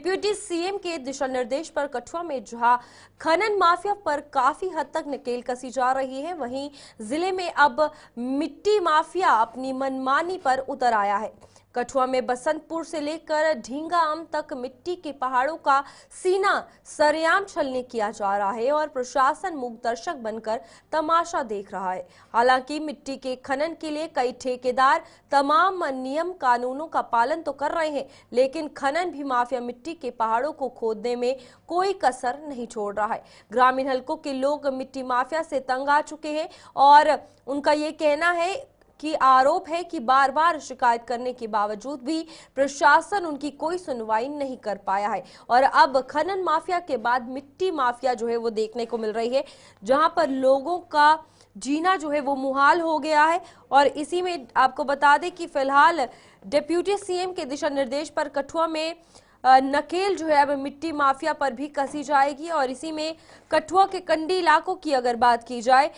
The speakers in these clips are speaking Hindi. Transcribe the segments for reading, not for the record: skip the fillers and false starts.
डिप्टी सीएम के दिशा निर्देश पर कठुआ में जहां खनन माफिया पर काफी हद तक नकेल कसी जा रही है, वहीं जिले में अब मिट्टी माफिया अपनी मनमानी पर उतर आया है। कठुआ में बसंतपुर से लेकर ढींगाम तक मिट्टी के पहाड़ों का सीना सरेआम छलनी किया जा रहा है और प्रशासन मूक दर्शक बनकर तमाशा देख रहा है। हालांकि मिट्टी के खनन के लिए कई ठेकेदार तमाम नियम कानूनों का पालन तो कर रहे हैं, लेकिन खनन भी माफिया मिट्टी के पहाड़ों को खोदने में कोई कसर नहीं छोड़ रहा है। ग्रामीण हलकों के लोग मिट्टी माफिया से तंग आ चुके हैं और उनका ये कहना है कि आरोप है कि बार बार शिकायत करने के बावजूद भी प्रशासन उनकी कोई सुनवाई नहीं कर पाया है और अब खनन माफिया के बाद मिट्टी माफिया जो है वो देखने को मिल रही है, जहां पर लोगों का जीना जो है वो मुहाल हो गया है। और इसी में आपको बता दें कि फिलहाल डिप्टी सीएम के दिशा निर्देश पर कठुआ में नकेल जो है अब मिट्टी माफिया पर भी कसी जाएगी। और इसी में कठुआ के कंडी इलाकों की अगर बात की जाए,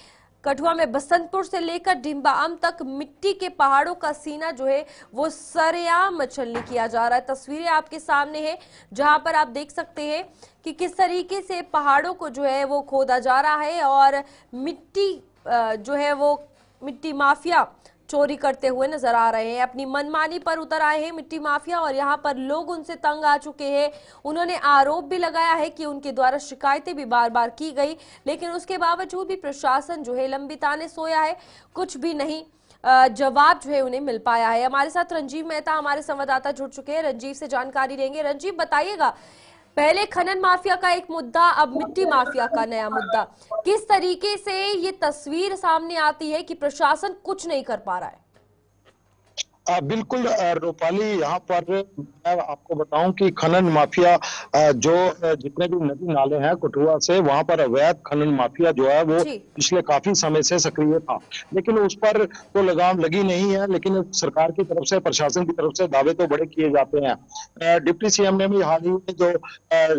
कठुआ में बसंतपुर से लेकर ढिम्बाम तक मिट्टी के पहाड़ों का सीना जो है वो सरेआम छलनी किया जा रहा है। तस्वीरें आपके सामने है, जहां पर आप देख सकते हैं कि किस तरीके से पहाड़ों को जो है वो खोदा जा रहा है और मिट्टी जो है वो मिट्टी माफिया चोरी करते हुए नजर आ रहे हैं। अपनी मनमानी पर उतर आए हैं मिट्टी माफिया और यहाँ पर लोग उनसे तंग आ चुके हैं। उन्होंने आरोप भी लगाया है कि उनके द्वारा शिकायतें भी बार बार की गई, लेकिन उसके बावजूद भी प्रशासन जो है लंबी ताने सोया है, कुछ भी नहीं जवाब जो है उन्हें मिल पाया है। हमारे साथ रंजीव मेहता हमारे संवाददाता जुड़ चुके हैं, रंजीव से जानकारी लेंगे। रंजीव, बताइएगा, पहले खनन माफिया का एक मुद्दा, अब मिट्टी माफिया का नया मुद्दा, किस तरीके से ये तस्वीर सामने आती है कि प्रशासन कुछ नहीं कर पा रहा है? बिल्कुल रूपाली, यहाँ पर मैं आपको बताऊं कि खनन माफिया जो जितने भी नदी नाले हैं कठुआ से, वहां पर अवैध खनन माफिया जो है वो पिछले काफी समय से सक्रिय था, लेकिन उस पर तो लगाम लगी नहीं है। लेकिन सरकार की तरफ से, प्रशासन की तरफ से दावे तो बड़े किए जाते हैं। डिप्टी सीएम ने भी हाल ही में जो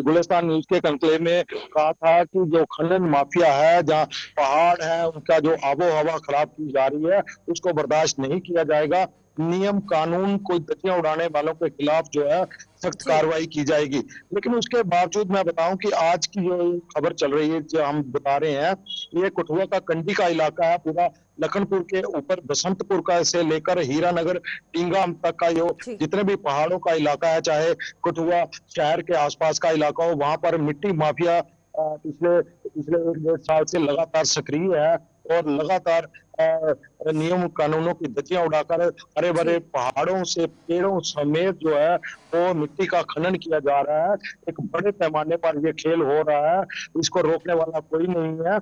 गुलिस्तान न्यूज के कंक्लेव में कहा था कि जो खनन माफिया है, जहाँ पहाड़ है, उनका जो आबो हवा खराब की जा रही है, उसको बर्दाश्त नहीं किया जाएगा। नियम कानून कोई धज्जियां उड़ाने वालों के खिलाफ जो है सख्त कार्रवाई की जाएगी। लेकिन उसके बावजूद मैं बताऊं कि आज की जो खबर चल रही है, जो हम बता रहे हैं, ये कठुआ का कंडी का इलाका है। पूरा लखनपुर के ऊपर बसंतपुर का से लेकर हीरानगर टींगाम तक का जो जितने भी पहाड़ों का इलाका है, चाहे कठुआ शहर के आसपास का इलाका हो, वहां पर मिट्टी माफिया पिछले पिछले 1-1.5 साल से लगातार सक्रिय है और लगातार नियम कानूनों की धज्जियां उड़ाकर हरे भरे पहाड़ों से, पेड़ों समेत जो है वो मिट्टी का खनन किया जा रहा है। एक बड़े पैमाने पर ये खेल हो रहा है, इसको रोकने वाला कोई नहीं है।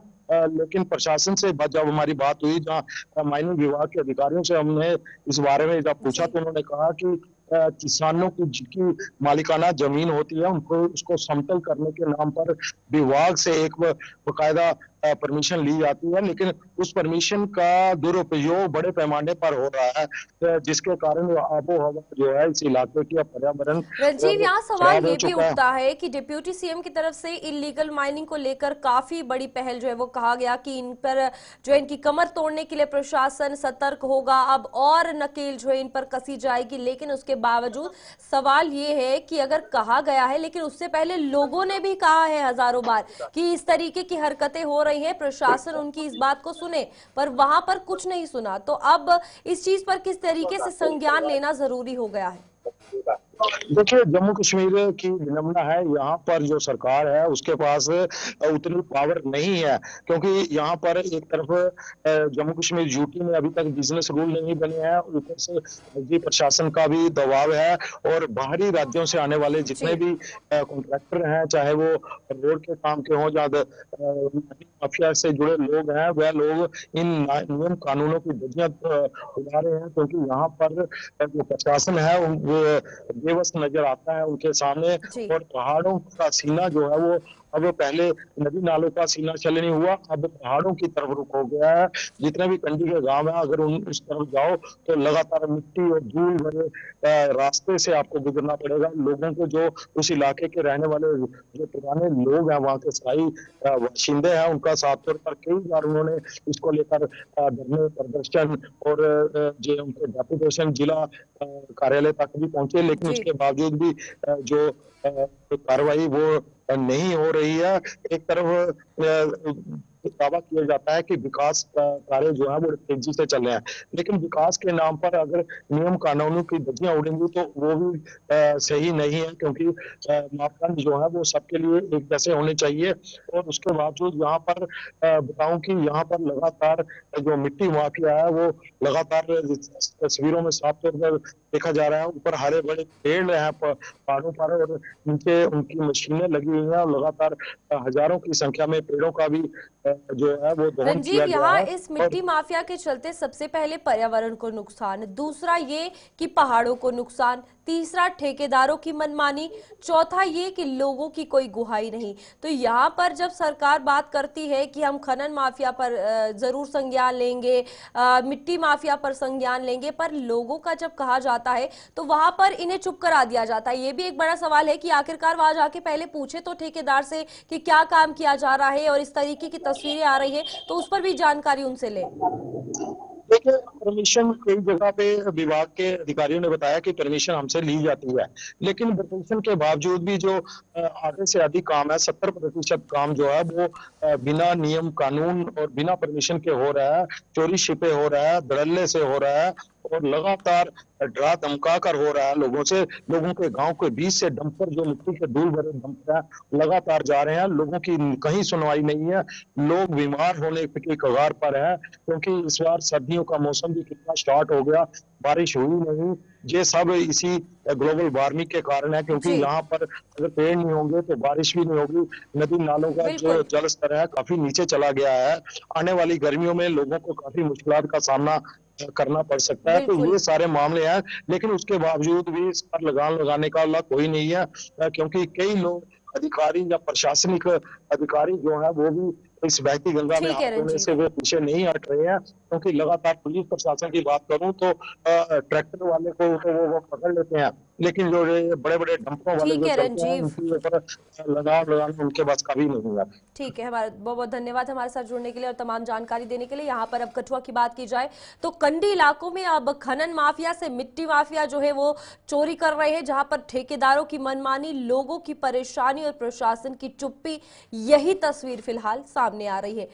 लेकिन प्रशासन से जब हमारी बात हुई, जहाँ माइनिंग विभाग के अधिकारियों से हमने इस बारे में जब पूछा, तो उन्होंने कहा कि किसानों की जिनकी मालिकाना जमीन होती है, उनको उसको समतल करने के नाम पर विभाग से एक बकायदा परमिशन ली जाती है, लेकिन उस परमिशन का दुरुपयोग बड़े पैमाने पर हो रहा है, जिसके कारण आबो हवा जो है इस इलाके की पर्यावरण रंजीव, यहाँ सवाल ये भी उठता है कि डिप्टी सीएम की तरफ से इलीगल माइनिंग को लेकर काफी बड़ी पहल जो है वो कहा गया कि इन पर जो इनकी कमर तोड़ने के लिए प्रशासन सतर्क होगा, अब और नकेल जो है इन पर कसी जाएगी। लेकिन उसके बावजूद सवाल ये है कि अगर कहा गया है, लेकिन उससे पहले लोगों ने भी कहा है हजारों बार कि इस तरीके की हरकतें हो रही है, प्रशासन उनकी इस बात को सुने, पर वहां पर कुछ नहीं सुना। तो अब इस चीज पर किस तरीके से संज्ञान लेना जरूरी हो गया है? देखिए, जम्मू कश्मीर की विडंबना है, यहाँ पर जो सरकार है उसके पास उतनी पावर नहीं है, क्योंकि यहाँ पर एक तरफ जम्मू कश्मीर यूटी में अभी तक बिजनेस रूल नहीं बने हैं, ऊपर से निजी प्रशासन का भी दबाव है और बाहरी राज्यों से आने वाले जितने भी कॉन्ट्रैक्टर हैं, चाहे वो रोड के काम के हों, ज्यादा माफिया से जुड़े लोग हैं, वह लोग इन नियम कानूनों की धज्जियां उड़ा रहे हैं, क्योंकि यहाँ पर जो प्रशासन है वो बेबस नजर आता है उनके सामने। और पहाड़ों का सीना जो है वो अब पहले नदी नालों का सीना चलनी हुआ, अब पहाड़ों की तरफ रुख हो गया है। जितने भी कंडी के गांव है, अगर उस तरफ जाओ तो लगातार मिट्टी और धूल भरे रास्ते से आपको गुजरना पड़ेगा। लोगों को, जो उस इलाके के रहने वाले जो पुराने लोग हैं, वहाँ के स्थायी बाशिंदे हैं, उनका साथ तौर पर कई बार उन्होंने इसको लेकर धरने प्रदर्शन और जो उनके डेपुटेशन जिला कार्यालय तक भी पहुंचे, लेकिन जी। उसके बावजूद भी जो कार्रवाई वो नहीं हो रही है। एक तरफ दावा किया जाता है कि विकास कार्य जो है वो तेजी से चल रहे हैं, लेकिन विकास के नाम पर अगर नियम कानूनों की धज्जियां उड़ेंगी तो वो भी सही नहीं है, क्योंकि मापदंड जो है वो सबके लिए एक जैसे होने चाहिए। और उसके बावजूद यहाँ पर बताऊं कि यहाँ पर लगातार जो मिट्टी माफिया है वो लगातार तस्वीरों में साफ तौर पर देखा जा रहा है। ऊपर हरे भरे पेड़ हैं पहाड़ों पर, और नीचे उनकी मशीनें लगी हुई हैं, और लगातार हजारों की संख्या में पेड़ों का भी जो है वो दोहन रंजीव, किया गया यहाँ है। इस और मिट्टी माफिया के चलते सबसे पहले पर्यावरण को नुकसान, दूसरा ये कि पहाड़ों को नुकसान, तीसरा ठेकेदारों की मनमानी, चौथा ये कि लोगों की कोई गुहाई नहीं। तो यहाँ पर जब सरकार बात करती है कि हम खनन माफिया पर जरूर संज्ञान लेंगे, मिट्टी माफिया पर संज्ञान लेंगे, पर लोगों का जब कहा जाता है तो वहां पर इन्हें चुप करा दिया जाता है। ये भी एक बड़ा सवाल है कि आखिरकार वहां जाके पहले पूछे तो ठेकेदार से कि क्या काम किया जा रहा है, और इस तरीके की तस्वीरें आ रही है तो उस पर भी जानकारी उनसे ले। देखिए, परमिशन कई जगह पे विभाग के अधिकारियों ने बताया कि परमिशन हमसे ली जाती है, लेकिन परमिशन के बावजूद भी जो आधे से अधिक काम है, 70% काम जो है वो बिना नियम कानून और बिना परमिशन के हो रहा है। चोरी छिपे हो रहा है, धड़ल्ले से हो रहा है, और लगातार डरा धमका कर हो रहा है लोगों से। लोगों के गांव के बीच से डंपर, जो मिट्टी के धूल भरे डंपर है, लगातार जा रहे हैं। लोगों की कहीं सुनवाई नहीं है। लोग बीमार होने की कगार पर है, क्योंकि इस बार सर्दियों का मौसम भी कितना स्टार्ट हो गया, बारिश हुई नहीं। ये सब इसी ग्लोबल वार्मिंग के कारण है, क्योंकि जी यहाँ पर अगर पेड़ नहीं होंगे तो बारिश भी नहीं होगी। नदी नालों का जो बिल्कुल। जल स्तर है काफी नीचे चला गया है। आने वाली गर्मियों में लोगों को काफी मुश्किलात का सामना करना पड़ सकता है। तो बिल्कुल ये सारे मामले हैं, लेकिन उसके बावजूद भी इस पर लगाम लगाने का कोई नहीं है, क्योंकि कई लोग, अधिकारी या प्रशासनिक अधिकारी जो है वो भी इस बहती गंगा में ठीक है हाथ धोने रंजीव। से वो पीछे नहीं हट रहे हैं। क्योंकि लगातार पुलिस प्रशासन की बात करूं तो ट्रैक्टर वाले को तो वो पकड़ लेते हैं, लेकिन जो बड़े बड़े डंपरों वाले ठीक जो है चलते हैं रंजीव। उनके ऊपर लगाम लगाना उनके बस का भी नहीं है। ठीक है, हमारा बहुत बहुत धन्यवाद हमारे साथ जुड़ने के लिए और तमाम जानकारी देने के लिए। यहाँ पर अब कठुआ की बात की जाए तो कंडी इलाकों में अब खनन माफिया से मिट्टी माफिया जो है वो चोरी कर रहे हैं, जहां पर ठेकेदारों की मनमानी, लोगों की परेशानी और प्रशासन की चुप्पी, यही तस्वीर फिलहाल सामने आ रही है।